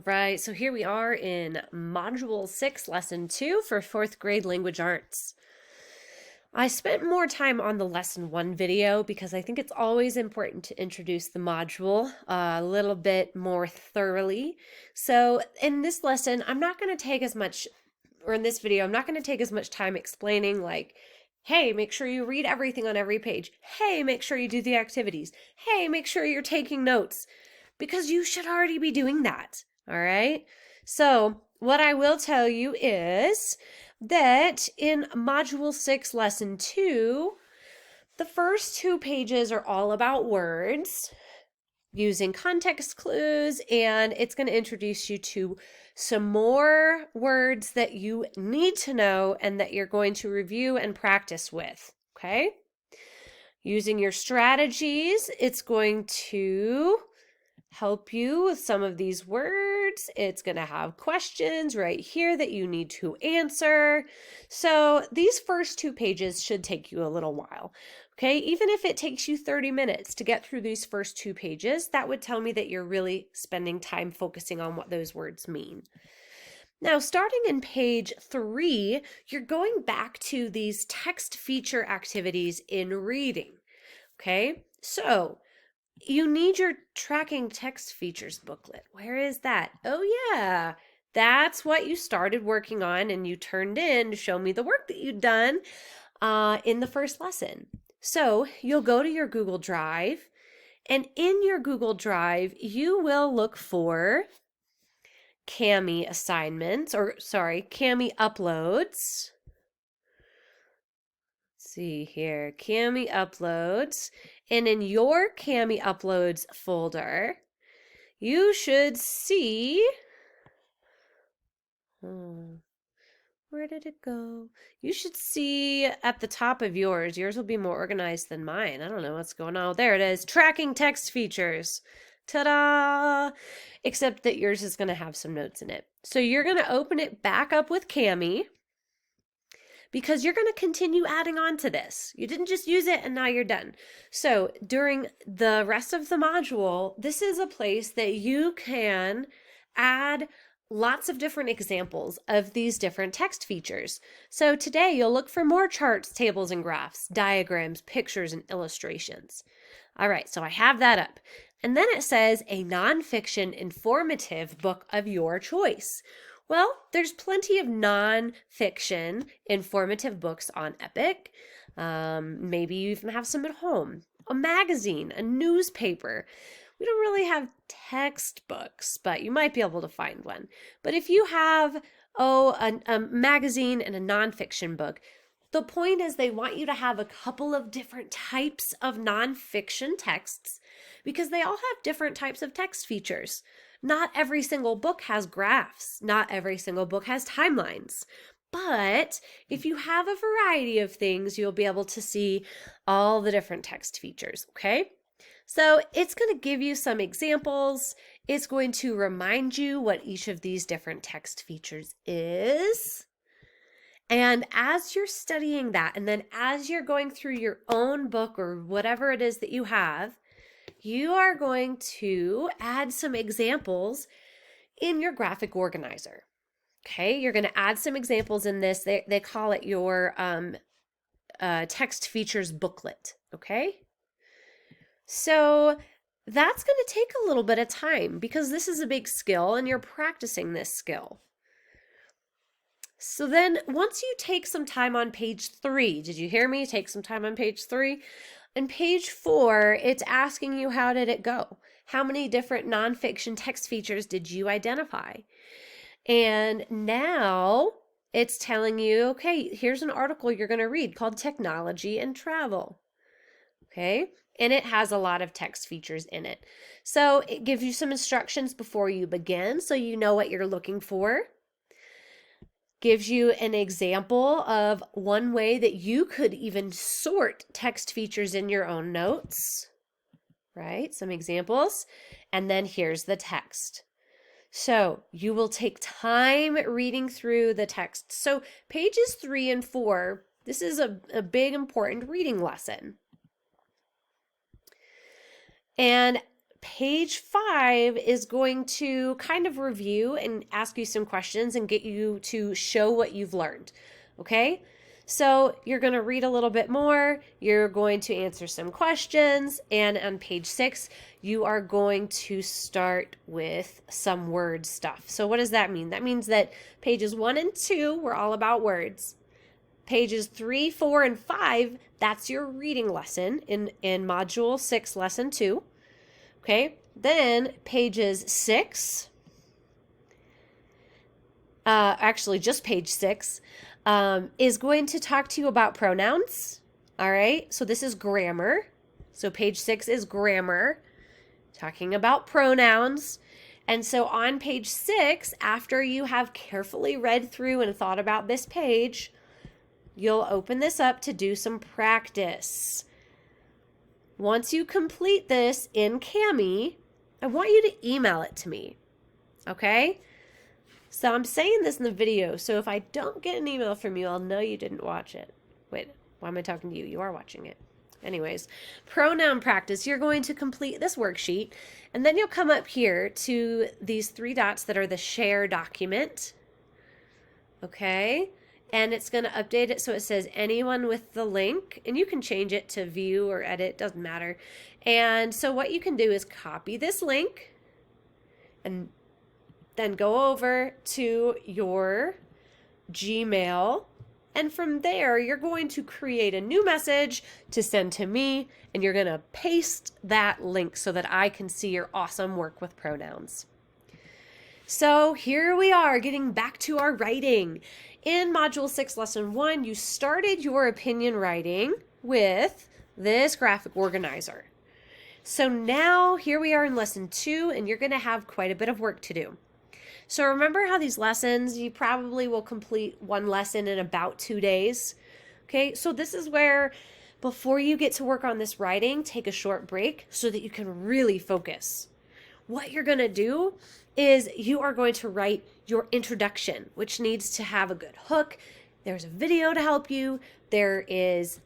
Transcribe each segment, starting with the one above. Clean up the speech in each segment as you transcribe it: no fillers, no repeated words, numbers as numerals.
Right, so here we are in Module 6, Lesson 2 for 4th grade language arts. I spent more time on the Lesson 1 video because I think it's always important to introduce the module a little bit more thoroughly. So in this lesson, I'm not going to take as much, or in this video, I'm not going to take as much time explaining like, hey, make sure you read everything on every page. Hey, make sure you do the activities. Hey, make sure you're taking notes, because you should already be doing that. All right. So what I will tell you is that in Module 6, Lesson 2, the first 2 pages are all about words using context clues, and it's going to introduce you to some more words that you need to know and that you're going to review and practice with. Okay. Using your strategies, it's going to help you with some of these words. It's going to have questions right here that you need to answer. So these first 2 pages should take you a little while. Okay, even if it takes you 30 minutes to get through these first 2 pages, that would tell me that you're really spending time focusing on what those words mean. Now, starting in page 3, you're going back to these text feature activities in reading. Okay, so you need your tracking text features booklet. Where is that? Oh yeah, that's what you started working on and you turned in to show me the work that you'd done in the first lesson. So you'll go to your Google Drive, and in your Google Drive, you will look for Kami assignments, Kami uploads. See here, Kami uploads, and in your Kami uploads folder, you should see, where did it go? You should see at the top of yours will be more organized than mine. I don't know what's going on. Oh, there it is, tracking text features. Ta-da! Except that yours is going to have some notes in it. So you're going to open it back up with Kami, because you're going to continue adding on to this. You didn't just use it and now you're done. So during the rest of the module, this is a place that you can add lots of different examples of these different text features. So today you'll look for more charts, tables, and graphs, diagrams, pictures, and illustrations. All right, so I have that up. And then it says a nonfiction informative book of your choice. Well, there's plenty of non-fiction informative books on Epic. Maybe you even have some at home. A magazine, a newspaper. We don't really have textbooks, but you might be able to find one. But if you have, a magazine and a nonfiction book, the point is they want you to have a couple of different types of nonfiction texts because they all have different types of text features. Not every single book has graphs. Not every single book has timelines. But if you have a variety of things, you'll be able to see all the different text features, okay? So it's going to give you some examples. It's going to remind you what each of these different text features is. And as you're studying that, and then as you're going through your own book or whatever it is that you have, you are going to add some examples in your graphic organizer. Okay, you're going to add some examples in this. They call it your text features booklet. Okay, so that's going to take a little bit of time because this is a big skill and you're practicing this skill. So then once you take some time on page 3, did you hear me? Take some time on page 3. On page 4, it's asking you, how did it go? How many different nonfiction text features did you identify? And now it's telling you, okay, here's an article you're going to read called Technology and Travel. Okay, and it has a lot of text features in it. So it gives you some instructions before you begin so you know what you're looking for. Gives you an example of one way that you could even sort text features in your own notes, right? Some examples. And then here's the text. So you will take time reading through the text. So pages 3 and 4, this is a big important reading lesson. And page 5 is going to kind of review and ask you some questions and get you to show what you've learned. Okay? So you're going to read a little bit more, you're going to answer some questions, and on page 6, you are going to start with some word stuff. So what does that mean? That means that pages 1 and 2 were all about words. Pages 3, 4, and 5, that's your reading lesson in Module 6, Lesson 2. Okay, then pages 6, actually just page 6, is going to talk to you about pronouns. All right, so this is grammar. So page 6 is grammar, talking about pronouns. And so on page 6, after you have carefully read through and thought about this page, you'll open this up to do some practice. Once you complete this in Kami, I want you to email it to me, okay? So I'm saying this in the video, so if I don't get an email from you, I'll know you didn't watch it. Wait, why am I talking to you? You are watching it. Anyways, pronoun practice. You're going to complete this worksheet, and then you'll come up here to these 3 dots that are the share document, okay? And it's going to update it so it says anyone with the link, and you can change it to view or edit, doesn't matter. And so what you can do is copy this link and then go over to your Gmail, and from there you're going to create a new message to send to me, and you're going to paste that link so that I can see your awesome work with pronouns. So here we are, getting back to our writing. In Module 6, Lesson 1, you started your opinion writing with this graphic organizer. So now here we are in Lesson 2, and you're going to have quite a bit of work to do. So remember how these lessons, you probably will complete one lesson in about 2 days. Okay, so this is where before you get to work on this writing, take a short break so that you can really focus. What you're going to do is you are going to write your introduction, which needs to have a good hook. There's a video to help you. Here's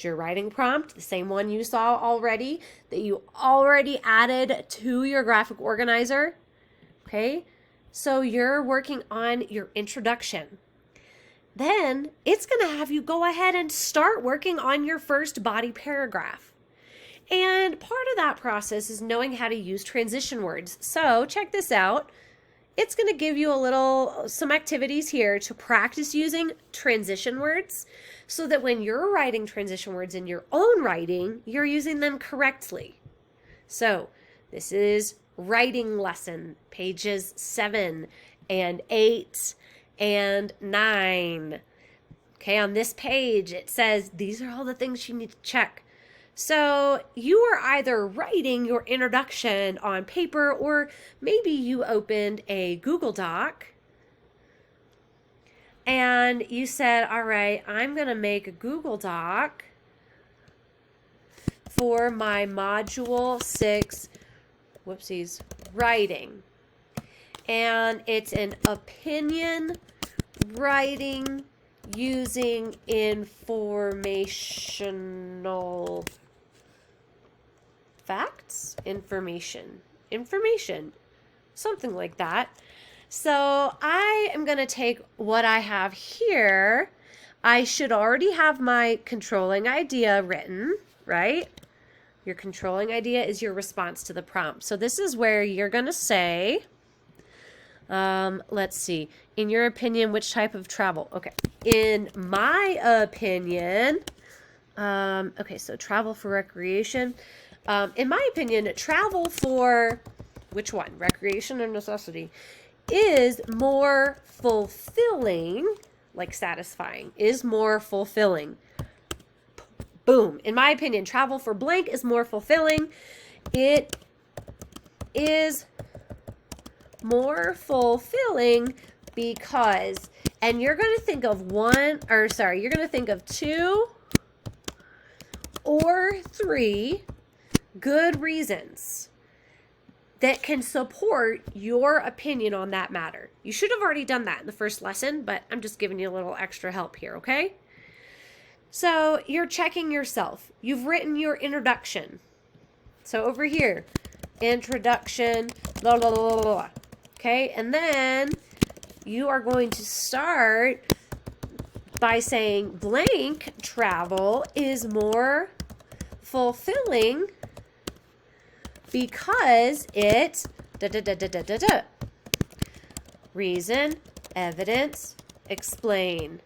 your writing prompt, the same one you saw already, that you already added to your graphic organizer. Okay, so you're working on your introduction. Then it's going to have you go ahead and start working on your first body paragraph. And part of that process is knowing how to use transition words. So check this out. It's going to give you some activities here to practice using transition words so that when you're writing transition words in your own writing, you're using them correctly. So this is writing lesson, pages 7 and 8 and 9. Okay, on this page, it says these are all the things you need to check. So you are either writing your introduction on paper, or maybe you opened a Google Doc and you said, all right, I'm going to make a Google Doc for my Module 6, writing. And it's an opinion writing using informational facts, information, something like that. So I am going to take what I have here. I should already have my controlling idea written, right? Your controlling idea is your response to the prompt. So this is where you're going to say, let's see, in your opinion, which type of travel? Okay, in my opinion, okay, so travel for recreation. In my opinion, travel for, which one, recreation or necessity, is more fulfilling, like satisfying, is more fulfilling. Boom. In my opinion, travel for blank is more fulfilling. It is more fulfilling because, and you're going to think of you're going to think of 2 or 3 good reasons that can support your opinion on that matter. You should have already done that in the first lesson, but I'm just giving you a little extra help here, okay? So you're checking yourself. You've written your introduction. So over here, introduction, blah, blah, blah, blah, blah. Okay, and then you are going to start by saying blank travel is more fulfilling because it da, da, da, da, da, da, da. Reason, evidence, explain.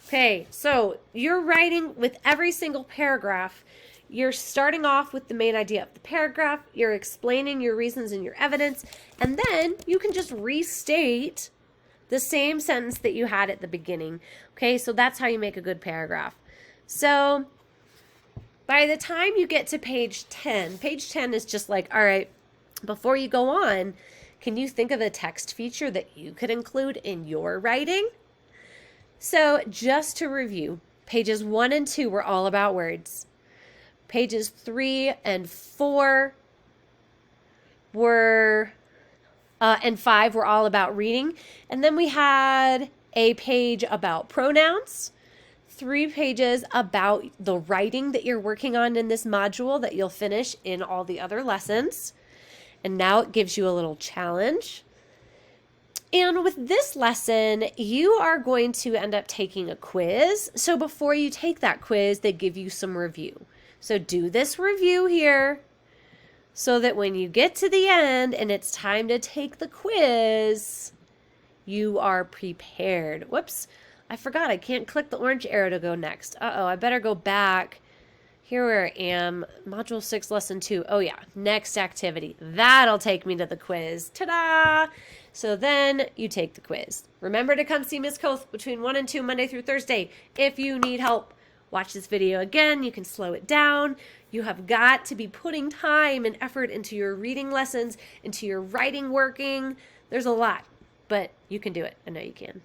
Okay, so you're writing with every single paragraph. You're starting off with the main idea of the paragraph. You're explaining your reasons and your evidence. And then you can just restate the same sentence that you had at the beginning. Okay, so that's how you make a good paragraph. So by the time you get to page 10 is just like, all right, before you go on, can you think of a text feature that you could include in your writing? So just to review, pages 1 and 2 were all about words. Pages 3 and 4 were, and 5 were all about reading. And then we had a page about pronouns, 3 pages about the writing that you're working on in this module that you'll finish in all the other lessons. And now it gives you a little challenge. And with this lesson, you are going to end up taking a quiz. So before you take that quiz, they give you some review. So do this review here so that when you get to the end and it's time to take the quiz, you are prepared. Whoops, I forgot I can't click the orange arrow to go next. Uh-oh, I better go back. Here where I am, Module 6, Lesson 2. Oh yeah, next activity. That'll take me to the quiz. Ta-da! So then you take the quiz. Remember to come see Miss Koth between 1 and 2, Monday through Thursday. If you need help, watch this video again. You can slow it down. You have got to be putting time and effort into your reading lessons, into your writing working. There's a lot, but you can do it. I know you can.